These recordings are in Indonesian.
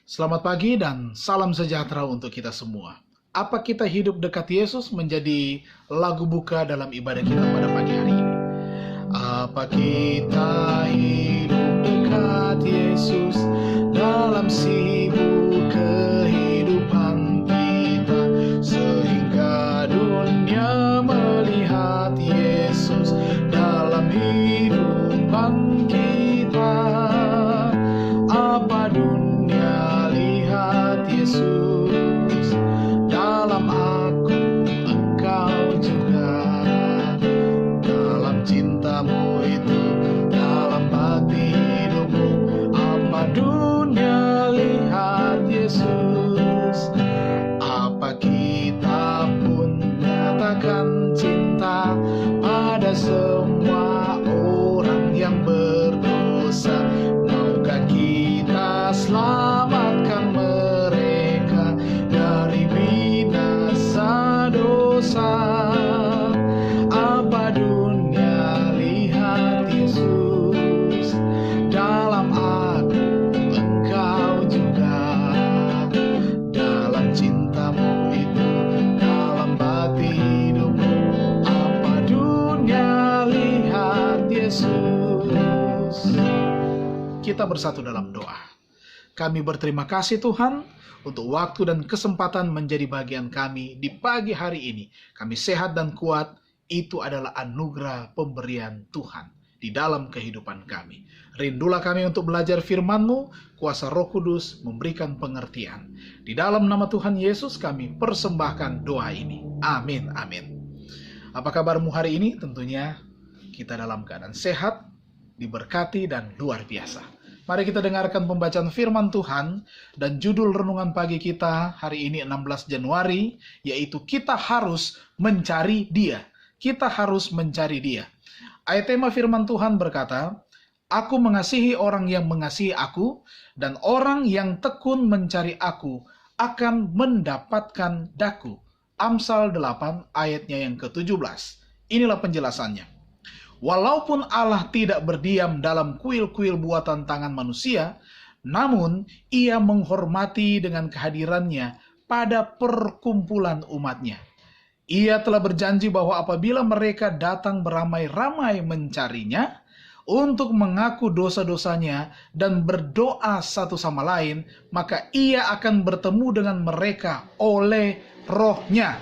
Selamat pagi dan salam sejahtera untuk kita semua. Apa kita hidup dekat Yesus menjadi lagu buka dalam ibadah kita pada pagi hari ini. Apa kita hidup dekat Yesus dalam sibuk kehidupan kita, sehingga dunia melihat Yesus dalam hidupan kita. Apa dunia lihat Yesus dalam aku, engkau juga, dalam cintamu itu, dalam bakti hidupmu. Apa dunia lihat Yesus, apa kita pun nyatakan cinta pada semua orang yang berdosa. Maukah kita selamatkan mereka dari binasa dosa? Apa dunia lihat Yesus dalam aku, engkau juga, dalam cintamu itu, dalam bakti hidupmu. Apa dunia lihat Yesus. Kita bersatu dalam doa. Kami berterima kasih Tuhan untuk waktu dan kesempatan menjadi bagian kami di pagi hari ini. Kami sehat dan kuat, itu adalah anugerah pemberian Tuhan di dalam kehidupan kami. Rindulah kami untuk belajar firman-Mu, kuasa Roh Kudus memberikan pengertian. Di dalam nama Tuhan Yesus kami persembahkan doa ini. Amin, amin. Apa kabarmu hari ini? Tentunya kita dalam keadaan sehat, diberkati dan luar biasa. Mari kita dengarkan pembacaan firman Tuhan dan judul renungan pagi kita hari ini 16 Januari, yaitu kita harus mencari Dia. Kita harus mencari Dia. Ayat tema firman Tuhan berkata, Aku mengasihi orang yang mengasihi aku, dan orang yang tekun mencari aku akan mendapatkan daku. Amsal 8 ayatnya yang ke-17. Inilah penjelasannya. Walaupun Allah tidak berdiam dalam kuil-kuil buatan tangan manusia, namun Ia menghormati dengan kehadirannya pada perkumpulan umatnya. Ia telah berjanji bahwa apabila mereka datang beramai-ramai mencarinya, untuk mengaku dosa-dosanya dan berdoa satu sama lain, maka Ia akan bertemu dengan mereka oleh Roh-Nya.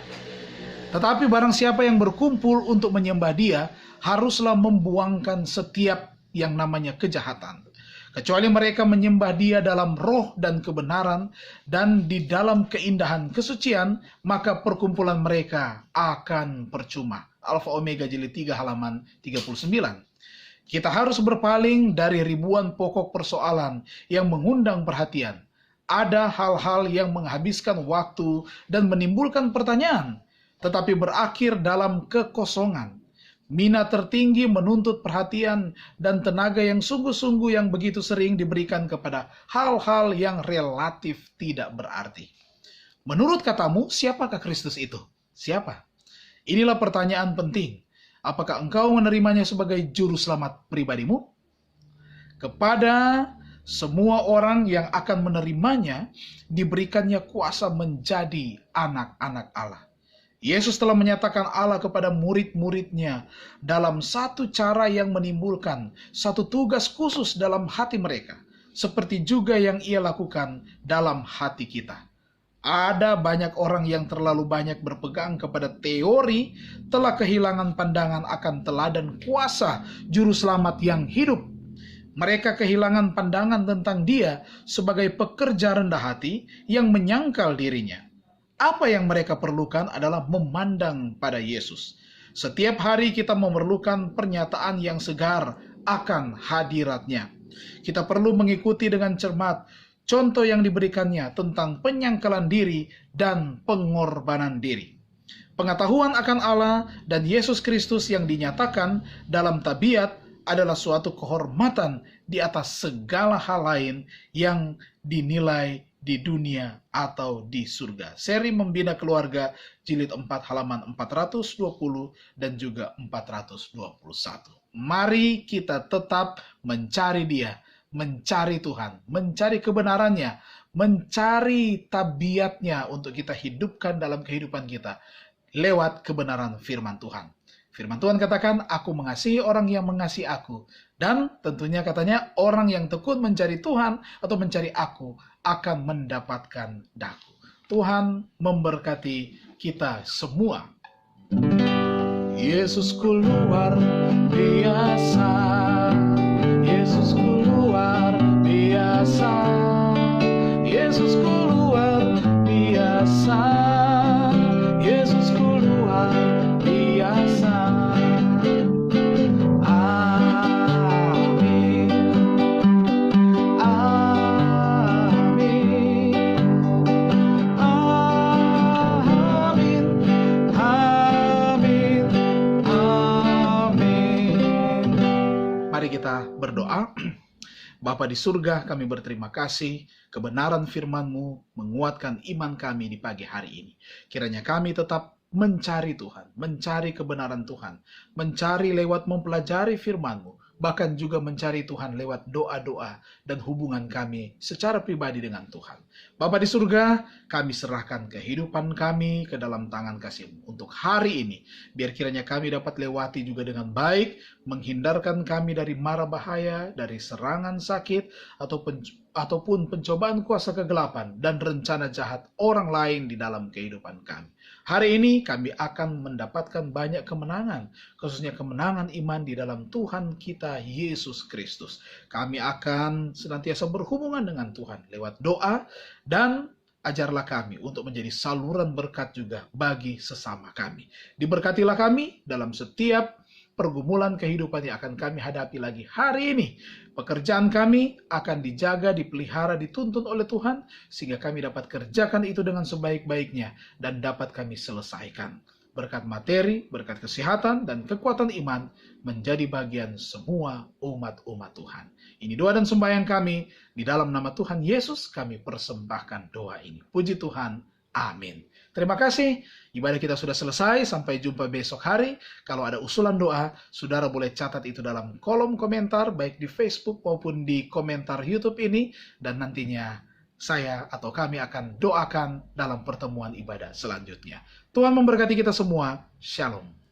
Tetapi barang siapa yang berkumpul untuk menyembah Dia, haruslah membuangkan setiap yang namanya kejahatan. Kecuali mereka menyembah Dia dalam roh dan kebenaran, dan di dalam keindahan kesucian, maka perkumpulan mereka akan percuma. Alfa Omega jilid 3 halaman 39. Kita harus berpaling dari ribuan pokok persoalan yang mengundang perhatian. Ada hal-hal yang menghabiskan waktu dan menimbulkan pertanyaan, tetapi berakhir dalam kekosongan. Minat tertinggi menuntut perhatian dan tenaga yang sungguh-sungguh yang begitu sering diberikan kepada hal-hal yang relatif tidak berarti. Menurut katamu, siapakah Kristus itu? Siapa? Inilah pertanyaan penting. Apakah engkau menerimanya sebagai juru selamat pribadimu? Kepada semua orang yang akan menerimanya, diberikannya kuasa menjadi anak-anak Allah. Yesus telah menyatakan Allah kepada murid-muridnya dalam satu cara yang menimbulkan satu tugas khusus dalam hati mereka, seperti juga yang Ia lakukan dalam hati kita. Ada banyak orang yang terlalu banyak berpegang kepada teori, telah kehilangan pandangan akan teladan kuasa Juru Selamat yang hidup. Mereka kehilangan pandangan tentang Dia sebagai pekerja rendah hati yang menyangkal dirinya. Apa yang mereka perlukan adalah memandang pada Yesus. Setiap hari kita memerlukan pernyataan yang segar akan hadirat-Nya. Kita perlu mengikuti dengan cermat contoh yang diberikannya tentang penyangkalan diri dan pengorbanan diri. Pengetahuan akan Allah dan Yesus Kristus yang dinyatakan dalam tabiat adalah suatu kehormatan di atas segala hal lain yang dinilai di dunia atau di surga. Seri Membina Keluarga jilid 4 halaman 420 dan juga 421. Mari kita tetap mencari Dia, mencari Tuhan, mencari kebenarannya, mencari tabiatnya untuk kita hidupkan dalam kehidupan kita lewat kebenaran firman Tuhan. Firman Tuhan katakan, aku mengasihi orang yang mengasihi aku. Dan tentunya katanya, orang yang tekun mencari Tuhan atau mencari aku akan mendapatkan daku. Tuhan memberkati kita semua. Yesusku luar biasa, Yesusku luar biasa, Yesusku luar biasa, Yesusku luar biasa. Amin, amin, amin, amin, amin. Mari kita berdoa. Bapa di surga, kami berterima kasih kebenaran firman-Mu menguatkan iman kami di pagi hari ini. Kiranya kami tetap mencari Tuhan, mencari kebenaran Tuhan, mencari lewat mempelajari firman-Mu, bahkan juga mencari Tuhan lewat doa-doa dan hubungan kami secara pribadi dengan Tuhan. Bapa di surga, kami serahkan kehidupan kami ke dalam tangan kasih-Mu untuk hari ini. Biar kiranya kami dapat lewati juga dengan baik, menghindarkan kami dari mara bahaya, dari serangan sakit, ataupun pencobaan kuasa kegelapan dan rencana jahat orang lain di dalam kehidupan kami. Hari ini kami akan mendapatkan banyak kemenangan, khususnya kemenangan iman di dalam Tuhan kita Yesus Kristus. Kami akan senantiasa berhubungan dengan Tuhan lewat doa, dan ajarlah kami untuk menjadi saluran berkat juga bagi sesama kami. Diberkatilah kami dalam setiap pergumulan kehidupan yang akan kami hadapi lagi hari ini. Pekerjaan kami akan dijaga, dipelihara, dituntun oleh Tuhan, sehingga kami dapat kerjakan itu dengan sebaik-baiknya dan dapat kami selesaikan. Berkat materi, berkat kesehatan, dan kekuatan iman menjadi bagian semua umat-umat Tuhan. Ini doa dan sembahyang kami, di dalam nama Tuhan Yesus kami persembahkan doa ini. Puji Tuhan, amin. Terima kasih, ibadah kita sudah selesai, sampai jumpa besok hari. Kalau ada usulan doa, saudara boleh catat itu dalam kolom komentar, baik di Facebook maupun di komentar YouTube ini, dan nantinya saya atau kami akan doakan dalam pertemuan ibadah selanjutnya. Tuhan memberkati kita semua. Shalom.